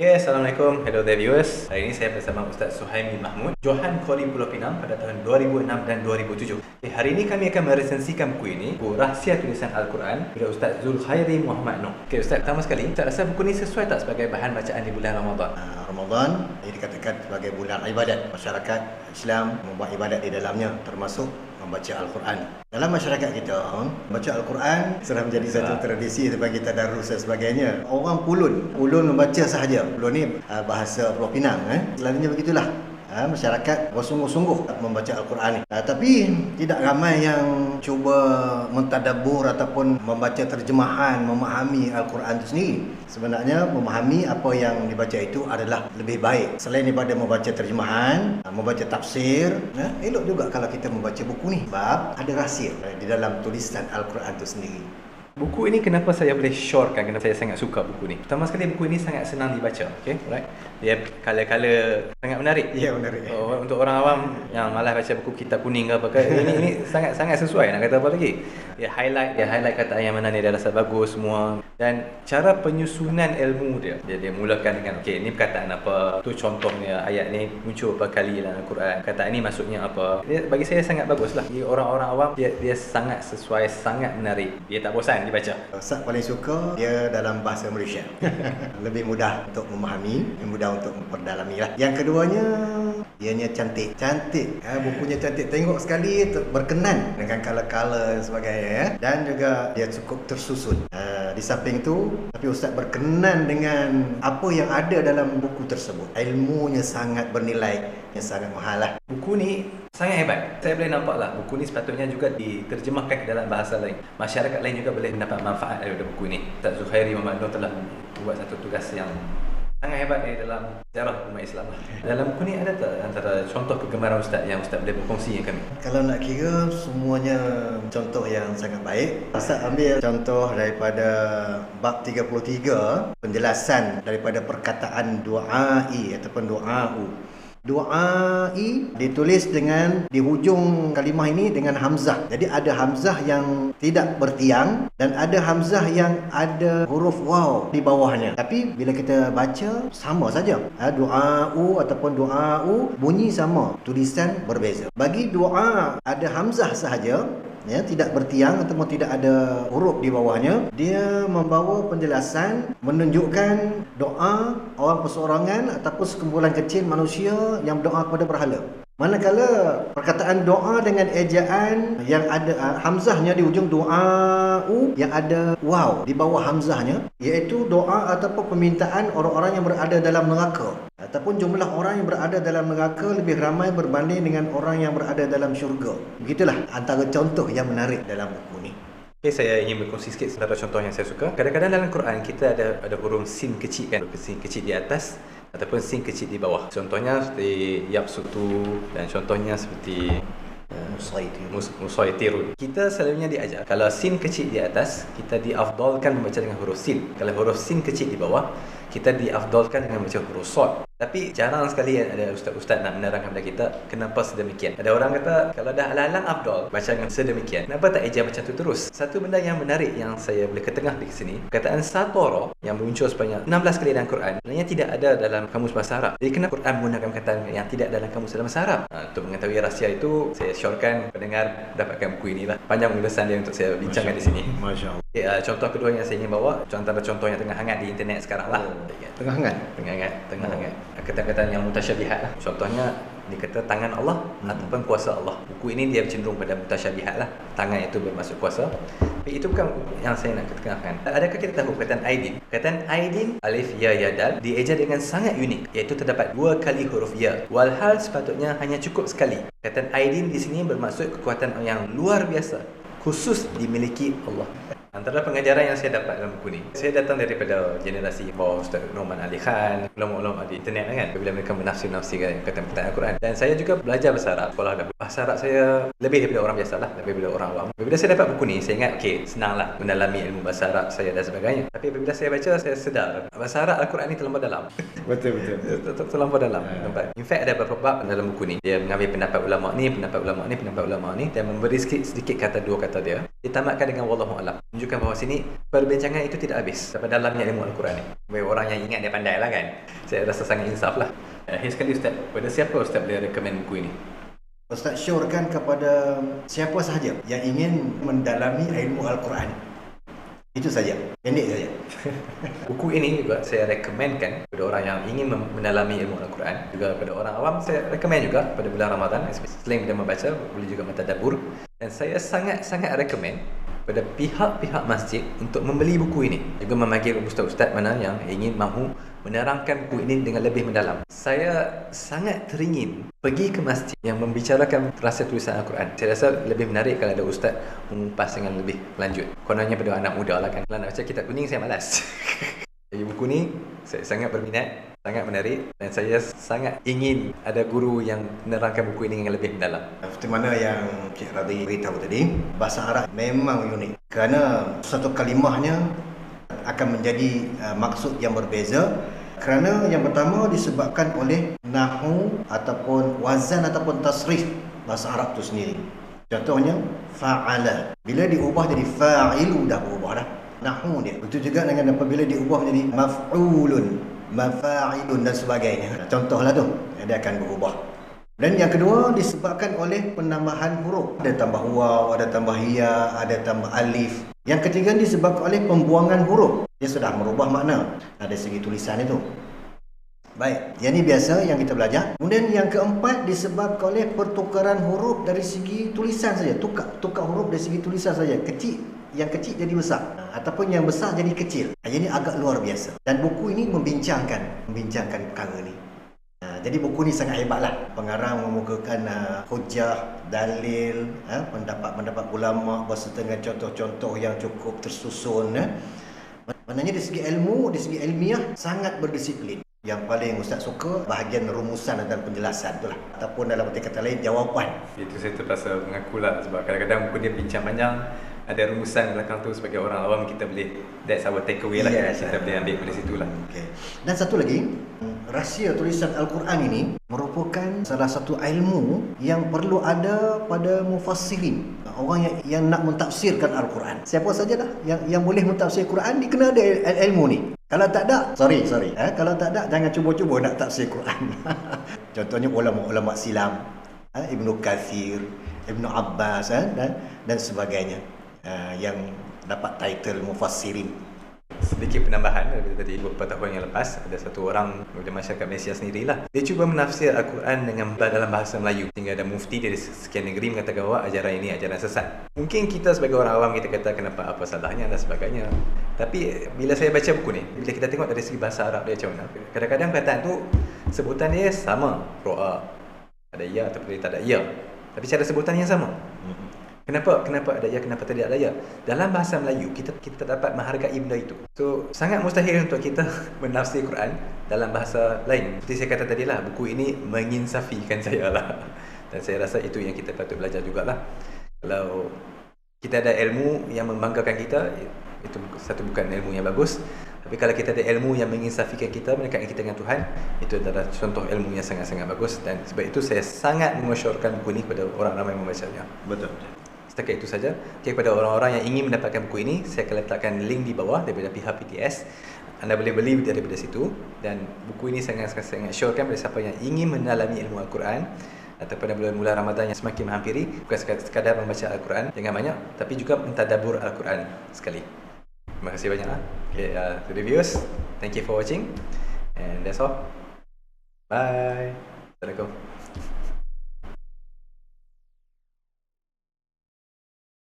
Ya, Assalamualaikum. Hello there viewers. Hari ini saya bersama Ustaz Suhaimi Mahmud, Johan Kori Pulau Pinang pada tahun 2006 dan 2007. Hari ini kami akan meresensikan buku ini, buku Rahsia Tulisan Al-Quran oleh Ustaz Zulkhairi Muhammad Noor. Okey Ustaz, pertama sekali, Ustaz rasa buku ini sesuai tak sebagai bahan bacaan di bulan Ramadan? Ramadan ia dikatakan sebagai bulan ibadat. Masyarakat Islam membuat ibadat di dalamnya, termasuk membaca Al-Quran. Dalam masyarakat kita, membaca Al-Quran sudah menjadi satu tradisi tempat kita darus dan sebagainya. Orang ulun membaca sahaja. Ulun ni bahasa Pulau Pinang. Selalunya begitulah. Masyarakat bersungguh-sungguh membaca Al-Quran ni. Tapi tidak ramai yang cuba mentadabbur ataupun membaca terjemahan, memahami Al-Quran itu sendiri. Sebenarnya memahami apa yang dibaca itu adalah lebih baik. Selain daripada membaca terjemahan, membaca tafsir, elok juga kalau kita membaca buku ni. Sebab ada rahsia di dalam tulisan Al-Quran itu sendiri. Buku ini kenapa saya boleh syorkan, kenapa saya sangat suka buku ni. Pertama sekali, buku ini sangat senang dibaca. Okay, right? Dia color-color sangat menarik. Ya, menarik. Untuk orang awam yang malas baca buku kitab kuning ke apa ke, ini sangat sesuai, nak kata apa lagi. Dia highlight kata yang mana ni dia rasa bagus semua. Dan cara penyusunan ilmu dia mulakan dengan okey, ni perkataan apa, tu contohnya ayat ni muncul berapa kali dalam Al-Quran, perkataan ni maksudnya apa. Dia, bagi saya sangat baguslah. Dia orang-orang awam, dia sangat sesuai, sangat menarik. Dia tak bosan dibaca. Ustaz paling suka dia dalam bahasa Malaysia. Lebih mudah untuk memahami, lebih mudah untuk memperdalami lah. Yang keduanya, ianya cantik. Bukunya cantik. Tengok sekali berkenan dengan color-color dan sebagainya. Dan juga dia cukup tersusun. Di samping tu, tapi Ustaz berkenan dengan apa yang ada dalam buku tersebut. Ilmunya sangat bernilai, yang sangat mahal lah. Buku ni sangat hebat. Saya boleh nampak lah, buku ni sepatutnya juga diterjemahkan ke dalam bahasa lain. Masyarakat lain juga boleh mendapat manfaat daripada buku ni. Ustaz Zulkhairi Muhammad Noor telah buat satu tugas yang sangat hebat di dalam sejarah umat Islam. Dalam buku ni ada tak antara contoh kegemaran Ustaz yang Ustaz boleh berkongsi dengan kami? Kalau nak kira, semuanya contoh yang sangat baik. Ustaz ambil contoh daripada bab 33, penjelasan daripada perkataan du'ai ataupun du'a'u. Du'ai ditulis dengan, di hujung kalimah ini dengan hamzah. Jadi ada hamzah yang tidak bertiang dan ada hamzah yang ada huruf waw di bawahnya. Tapi bila kita baca, sama saja. Du'a'u ataupun du'a'u bunyi sama, tulisan berbeza. Bagi doa ada hamzah sahaja, tidak bertiang ataupun tidak ada huruf di bawahnya, dia membawa penjelasan menunjukkan doa orang perseorangan ataupun sekumpulan kecil manusia yang berdoa kepada berhala. Manakala perkataan doa dengan ejaan yang ada hamzahnya di hujung du'a'u, yang ada waw di bawah hamzahnya, iaitu doa ataupun permintaan orang-orang yang berada dalam neraka, ataupun jumlah orang yang berada dalam neraka lebih ramai berbanding dengan orang yang berada dalam syurga. Begitulah antara contoh yang menarik dalam buku ni. Okay, saya ingin berkongsi sikit antara contoh yang saya suka. Kadang-kadang dalam Quran kita ada huruf sin kecil kan, sin kecil di atas ataupun sin kecil di bawah. Contohnya seperti Yabsutu dan contohnya seperti Musaitirun. Kita selalunya diajar, kalau sin kecil di atas, kita diafdalkan membaca dengan huruf sin. Kalau huruf sin kecil di bawah, kita diafdalkan dengan membaca huruf sod. Tapi jarang sekali ada ustaz-ustaz nak menerangkan kepada kita kenapa sedemikian. Ada orang kata kalau dah alang-alang afdal baca dengan sedemikian, kenapa tak eja macam tu terus? Satu benda yang menarik yang saya boleh ketengah di sini, perkataan satara yang muncul sebanyak 16 kali dalam Quran sebenarnya tidak ada dalam kamus bahasa Arab. Jadi kenapa Quran menggunakan perkataan yang tidak dalam kamus dalam bahasa Arab? Untuk mengetahui rahsia itu, saya syorkan pendengar dapatkan buku inilah. Panjang ulasan dia untuk saya bincangkan di sini. Masya-Allah. Okay, contoh kedua yang saya ingin bawa, antara contoh yang tengah hangat di internet sekarang lah. Tengah hangat. Kata-kata yang mutasyabihat lah. Contohnya dikata tangan Allah ataupun kuasa Allah. Buku ini dia cenderung pada mutasyabihat lah. Tangan itu bermaksud kuasa. Tapi itu bukan yang saya nak ketengahkan. Adakah kita tahu perkataan aidin? Perkataan aidin, alif, ya, ya, dal, dieja dengan sangat unik, iaitu terdapat 2 kali huruf ya. Walhal sepatutnya hanya cukup sekali. Perkataan aidin di sini bermaksud kekuatan yang luar biasa, khusus dimiliki Allah. Antara pengajaran yang saya dapat dalam buku ni, saya datang daripada generasi bawah Ustaz Norman Ali Khan, ulama-ulama di internet kan, bila mereka menafsir-nafsirkan perkataan Al-Quran. Dan saya juga belajar bahasa Arab, sekolah dahulu. Bahasa Arab saya lebih daripada orang biasa lah, lebih daripada orang awam. Bila saya dapat buku ni, saya ingat okey, senanglah mendalami ilmu bahasa Arab saya dan sebagainya. Tapi bila saya baca, saya sedar bahasa Arab Al-Quran ni terlampau dalam. Betul. Terlampau dalam. In fact, ada beberapa bab dalam buku ni, dia mengambil pendapat ulama ni, pendapat ulama ni dan memberi sedikit kata, 2 kata dia. Ditamatkan dengan wallahu a'lam. Menunjukkan bahawa sini perbincangan itu tidak habis sampai dalamnya ilmu Al-Quran ni. Bagi orang yang ingat dia pandai lah kan. Saya rasa sangat insaf lah. Akhir sekali Ustaz, pada siapa Ustaz boleh recommend buku ini? Ustaz syorkan kepada siapa sahaja yang ingin mendalami ilmu Al-Quran. Itu saja, pendek saja. Buku ini juga saya rekomenkan kepada orang yang ingin mendalami ilmu Al-Quran. Juga kepada orang awam saya rekomen juga pada bulan Ramadan. Selain kita membaca, boleh juga mentadabbur. Dan saya sangat-sangat rekomen pada pihak-pihak masjid untuk membeli buku ini. Juga memanggil ustaz-ustaz mana yang ingin mahu menerangkan buku ini dengan lebih mendalam. Saya sangat teringin pergi ke masjid yang membicarakan rahsia tulisan Al-Quran. Saya rasa lebih menarik kalau ada ustaz mengupas dengan lebih lanjut. Kononnya pada anak muda lah kan. Kalau nak baca kitab kuning saya malas. Jadi buku ni saya sangat berminat, sangat menarik, dan saya sangat ingin ada guru yang menerangkan buku ini dengan lebih mendalam. Seperti mana yang Cik Radhi beritahu tadi, bahasa Arab memang unik kerana satu kalimahnya akan menjadi maksud yang berbeza. Kerana yang pertama disebabkan oleh nahwu ataupun wazan ataupun tasrif bahasa Arab itu sendiri. Contohnya fa'ala, bila diubah jadi fa'il dah berubah dah nahwu dia. Betul juga dengan apabila diubah menjadi maf'ulun, mafa'ilun dan sebagainya. Contohlah tu, dia akan berubah. Dan yang kedua disebabkan oleh penambahan huruf. Ada tambah waw, ada tambah ya, ada tambah alif. Yang ketiga disebabkan oleh pembuangan huruf. Dia sudah merubah makna dari segi tulisan itu. Baik, yang ini biasa yang kita belajar. Kemudian yang keempat disebabkan oleh pertukaran huruf dari segi tulisan saja. Tukar huruf dari segi tulisan saja. Yang kecil jadi besar, ataupun yang besar jadi kecil. Ini agak luar biasa. Dan buku ini membincangkan perkara ini. Jadi buku ni sangat hebatlah. Pengarang mengemukakan hujah, dalil, pendapat-pendapat ulama berserta dengan contoh-contoh yang cukup tersusun. Maknanya dari segi ilmu, dari segi ilmiah sangat berdisiplin. Yang paling Ustaz suka bahagian rumusan dan penjelasan itulah. Ataupun dalam arti kata lain jawapan. Itu saya terpaksa mengakulah sebab kadang-kadang buku dia bincang panjang, ada rumusan belakang tu. Sebagai orang awam kita boleh, that's our takeaway lah. Kita boleh ambil dari situ lah. Okay. Dan satu lagi, rahsia tulisan Al-Quran ini merupakan salah satu ilmu yang perlu ada pada mufassirin, orang yang nak mentafsirkan Al-Quran. Siapa sajalah yang boleh mentafsir Quran, dia kena ada ilmu ni. Kalau tak ada, sorry. Kalau tak ada, jangan cuba-cuba nak tafsir Quran. Contohnya ulama-ulama silam, Ibnu Kathir, Ibnu Abbas dan sebagainya, yang dapat title mufassirin. Sedikit penambahan daripada tadi, beberapa tahun yang lepas ada satu orang dari masyarakat Malaysia sendirilah, dia cuba menafsir Al-Quran dalam bahasa Melayu, sehingga ada mufti dari sekian negeri mengatakan bahawa ajaran ini ajaran sesat. Mungkin kita sebagai orang awam kita kata kenapa, apa salahnya dan sebagainya. Tapi bila saya baca buku ni, bila kita tengok dari segi bahasa Arab dia macam mana, kadang-kadang perkataan tu sebutan dia sama, ro'a, ada ya ataupun tak ada ya, tapi cara sebutan yang sama. Kenapa ada ya, kenapa tidak ada ya? Dalam bahasa Melayu kita dapat menghargai benda itu. So sangat mustahil untuk kita menafsir Quran dalam bahasa lain. Seperti saya kata tadi lah, buku ini menginsafikan saya lah. Dan saya rasa itu yang kita patut belajar jugalah. Kalau kita ada ilmu yang membanggakan kita, itu satu bukan ilmu yang bagus. Tapi kalau kita ada ilmu yang menginsafikan kita, mendekatkan kita dengan Tuhan, itu adalah contoh ilmu yang sangat-sangat bagus. Dan sebab itu saya sangat mengesyorkan buku ini kepada orang ramai yang membacanya. Betul. Setakat itu saja. Okay, kepada orang-orang yang ingin mendapatkan buku ini, saya akan letakkan link di bawah daripada pihak PTS. Anda boleh beli daripada situ. Dan buku ini sangat-sangat syorkan kepada siapa yang ingin mendalami ilmu Al-Quran atau pada bulan Ramadan yang semakin menghampiri, bukan sekadar membaca Al-Quran dengan banyak, tapi juga mentadabbur Al-Quran sekali. Terima kasih banyak. Okay, to the viewers, thank you for watching. And that's all. Bye. Assalamualaikum.